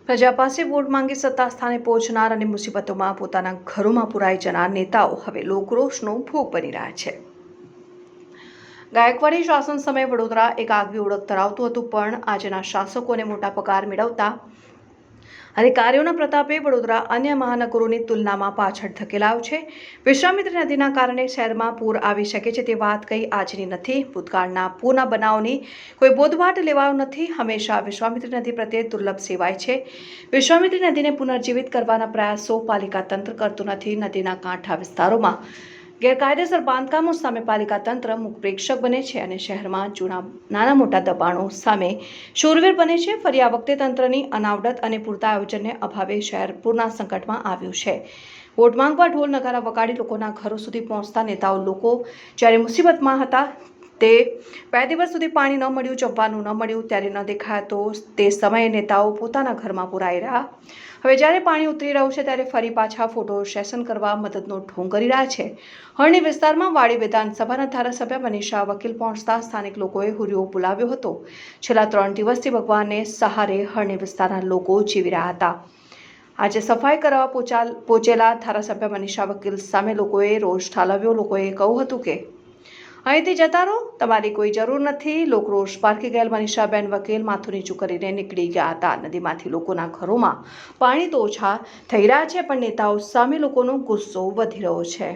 પ્રજા પાસે વોટ માંગી સત્તા સ્થાને પહોંચનાર અને મુસીબતોમાં પોતાના ઘરોમાં પુરાઈ જનાર નેતાઓ હવે લોકરોષનો ભોગ બની રહ્યા છે। ગાયકવાડી શાસન સમયે વડોદરા એક આગવી ઓળખ ધરાવતું હતું, પણ આજના શાસકોને મોટા પગાર મેળવતા અને કાર્યોના પ્રતાપે વડોદરા અન્ય મહાનગરોની તુલનામાં પાછળ ધકેલાયો છે। વિશ્વામિત્રી નદીના કારણે શહેરમાં પૂર આવી શકે છે તે વાત કંઈ આજની નથી। ભૂતકાળના પૂરના બનાવની કોઈ બોધવાટ લેવાયો નથી। હંમેશા વિશ્વામિત્રી નદી પ્રત્યે દુર્લભ સેવાય છે। વિશ્વામિત્રી નદીને પુનર્જીવિત કરવાના પ્રયાસો પાલિકા તંત્ર કરતું નથી। નદીના કાંઠા વિસ્તારોમાં ગેરકાયદેસર બાંધકામો સામે પાલિકા તંત્ર મુખ પ્રેક્ષક બને છે અને શહેરમાં જૂના નાના મોટા દબાણો સામે શૂરવીર બને છે। ફરી આ વખતે તંત્રની અનાવડત અને પૂરતા આયોજનને અભાવે શહેર પૂરના સંકટમાં આવ્યું છે। વોટ માંગવા ઢોલ નગારા વગાડી લોકોના ઘરો સુધી પહોંચતા નેતાઓ લોકો જ્યારે મુસીબતમાં હતા, તે 2 દિવસ સુધી પાણી ન મળ્યું, જમવાનું ન મળ્યું, ત્યારે ન દેખાયા તો તે સમયે નેતાઓ પોતાના ઘરમાં પુરાઈ રહ્યા। હવે જ્યારે પાણી ઉતરી રહ્યું છે ત્યારે ફરી પાછા ફોટો સેશન કરવા મદદનો ઢોંગ કરી રહ્યા છે। હરણી વિસ્તારમાં વાડી વિધાનસભાના ધારાસભ્ય મનીષા વકીલ પહોંચતા સ્થાનિક લોકોએ હુરિયો બોલાવ્યો હતો। છેલ્લા 3 દિવસથી ભગવાનને સહારે હરણી વિસ્તારના લોકો જીવી રહ્યા હતા। આજે સફાઈ કરવા પહોંચેલા ધારાસભ્ય મનીષા વકીલ સામે લોકોએ રોષ ઠાલવ્યો। લોકોએ કહ્યું હતું કે અહીંથી જતા રહો, તમારી કોઈ જરૂર નથી। લોકરોષ પારખી ગયેલ મનીષાબેન વકીલ માથું નીચું કરીને નીકળી ગયા હતા। નદીમાંથી લોકોના ઘરોમાં પાણી તો ઓછા થઈ રહ્યા છે, પણ નેતાઓ સામે લોકોનો ગુસ્સો વધી રહ્યો છે।